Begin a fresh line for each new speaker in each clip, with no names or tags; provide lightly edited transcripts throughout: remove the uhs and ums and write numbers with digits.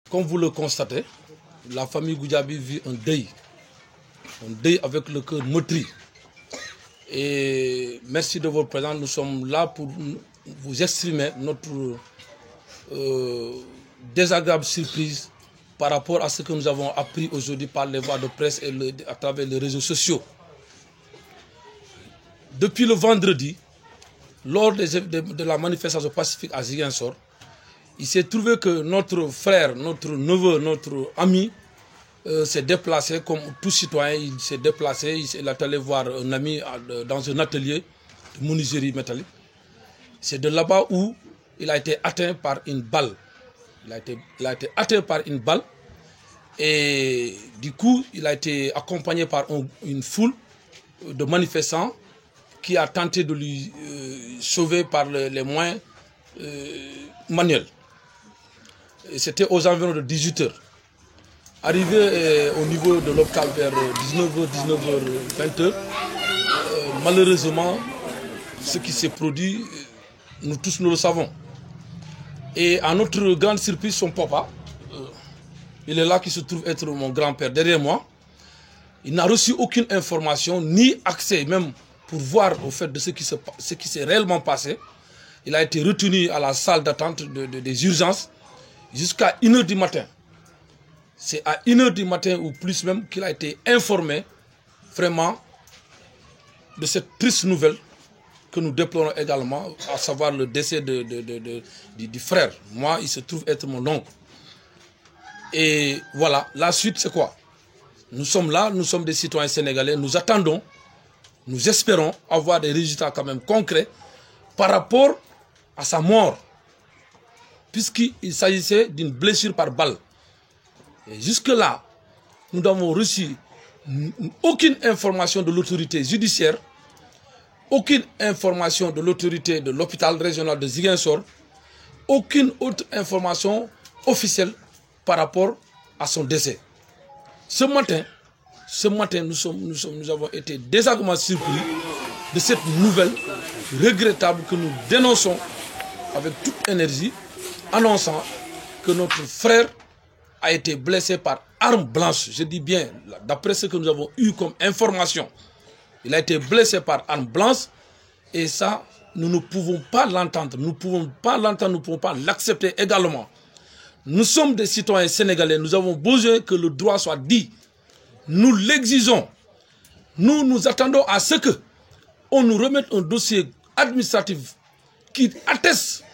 Comme vous le constatez, la famille Goudiaby vit un deuil avec le cœur meurtri. Et merci de votre présence, nous sommes là pour vous exprimer notre désagréable surprise par rapport à ce que nous avons appris aujourd'hui par les voies de presse et à travers les réseaux sociaux. Depuis le vendredi, lors de la manifestation pacifique à Ziguinchor, il s'est trouvé que notre frère, notre neveu, notre ami s'est déplacé comme tout citoyen. Il s'est déplacé, il est allé voir un ami dans un atelier de menuiserie métallique. C'est de là-bas où il a été atteint par une balle. Il a été atteint par une balle et du coup, il a été accompagné par une foule de manifestants qui a tenté de lui sauver par les moyens manuels. C'était aux environs de 18 h. Arrivé au niveau de l'hôpital vers 19h, 20h, malheureusement, ce qui s'est produit, nous tous nous le savons. Et à notre grande surprise, son papa, il est là qui se trouve être mon grand-père derrière moi. Il n'a reçu aucune information, ni accès même pour voir au fait de ce qui s'est réellement passé. Il a été retenu à la salle d'attente des urgences jusqu'à 1 h du matin. C'est à 1 h du matin ou plus même qu'il a été informé vraiment de cette triste nouvelle que nous déplorons également, à savoir le décès du frère. Moi, il se trouve être mon oncle. Et voilà, la suite c'est quoi? Nous sommes là, nous sommes des citoyens sénégalais, nous attendons, nous espérons avoir des résultats quand même concrets par rapport à sa mort, puisqu'il s'agissait d'une blessure par balle. Et jusque-là, nous n'avons reçu aucune information de l'autorité judiciaire, aucune information de l'autorité de l'hôpital régional de Ziguinchor, aucune autre information officielle par rapport à son décès. Ce matin, nous avons été désagréablement surpris de cette nouvelle regrettable que nous dénonçons avec toute énergie, annonçant que notre frère a été blessé par arme blanche. Je dis bien, d'après ce que nous avons eu comme information, il a été blessé par arme blanche et ça, nous ne pouvons pas l'entendre. Nous ne pouvons pas l'entendre, nous ne pouvons pas l'accepter également. Nous sommes des citoyens sénégalais, nous avons besoin que le droit soit dit. Nous l'exigeons. Nous attendons à ce que on nous remette un dossier administratif qui atteste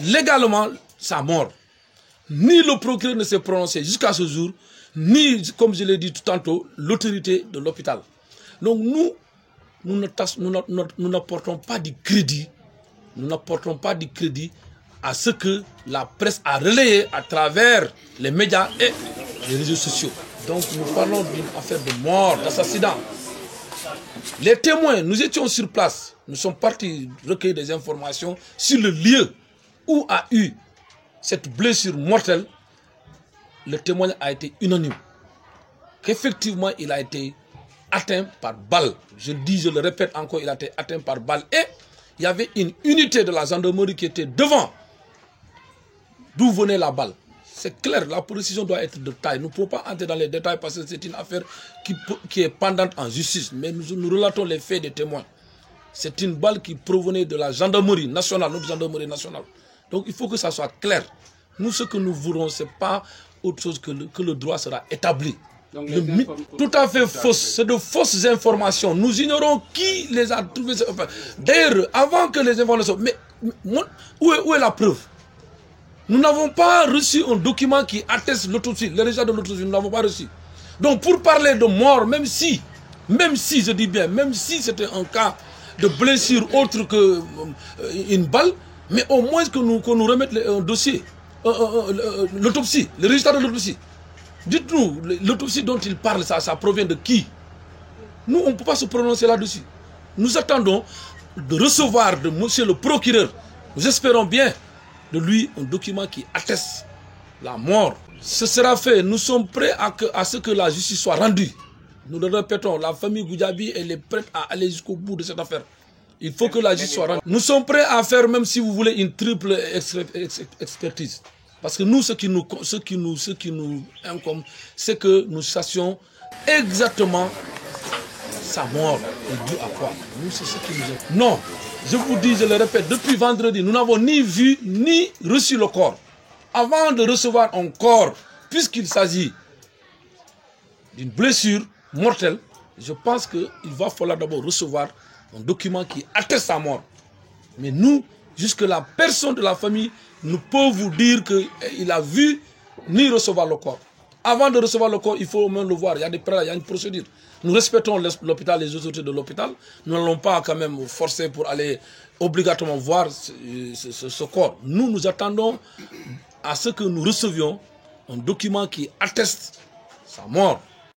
légalement sa mort. Ni le procureur ne s'est prononcé jusqu'à ce jour, ni, comme je l'ai dit tout tantôt, l'autorité de l'hôpital. Donc nous n'apportons pas du crédit, à ce que la presse a relayé à travers les médias et les réseaux sociaux. Donc nous parlons d'une affaire de mort, d'assassinat. Les témoins, nous étions sur place, nous sommes partis recueillir des informations sur le lieu où a eu cette blessure mortelle. Le témoignage a été unanime. Qu'effectivement, il a été atteint par balle. Je le répète encore, il a été atteint par balle. Et il y avait une unité de la gendarmerie qui était devant. D'où venait la balle? C'est clair, la précision doit être de taille. Nous ne pouvons pas entrer dans les détails parce que c'est une affaire qui est pendante en justice. Mais nous relatons les faits des témoins. C'est une balle qui provenait de la gendarmerie nationale, notre gendarmerie nationale. Donc il faut que ça soit clair. Nous, ce que nous voulons, ce n'est pas autre chose que le droit sera établi. Donc, tout à fait fausse. C'est de fausses informations. Nous ignorons qui les a trouvées. D'ailleurs, avant que les informations... Mais où est la preuve? Nous n'avons pas reçu un document qui atteste l'autopsie, le résultat de l'autopsie, nous n'avons pas reçu. Donc pour parler de mort, même si, je dis bien, même si c'était un cas de blessure autre qu'une balle, mais au moins que nous remette un dossier, l'autopsie, le résultat de l'autopsie. Dites-nous, l'autopsie dont il parle, ça provient de qui? Nous, on ne peut pas se prononcer là-dessus. Nous attendons de recevoir de monsieur le procureur, nous espérons bien, de lui un document qui atteste la mort. Ce sera fait. Nous sommes prêts à ce que la justice soit rendue. Nous le répétons, la famille Goudiaby, elle est prête à aller jusqu'au bout de cette affaire. Il faut que la justice soit rendue. Nous sommes prêts à faire, même si vous voulez, une triple expertise. Parce que nous, ce qui nous incombe, c'est que nous sachions exactement sa mort est due à quoi. Nous, c'est ce qui nous incombe. Non, je vous dis, je le répète, depuis vendredi, nous n'avons ni vu ni reçu le corps. Avant de recevoir un corps, puisqu'il s'agit d'une blessure mortelle, je pense qu'il va falloir d'abord recevoir un document qui atteste sa mort. Mais nous, jusque-là, personne de la famille ne peut vous dire qu'il a vu ni recevoir le corps. Avant de recevoir le corps, il faut au moins le voir. Il y a des préalables, il y a une procédure. Nous respectons l'hôpital, les autorités de l'hôpital. Nous n'allons pas quand même forcer pour aller obligatoirement voir ce corps. Nous attendons à ce que nous recevions un document qui atteste sa mort.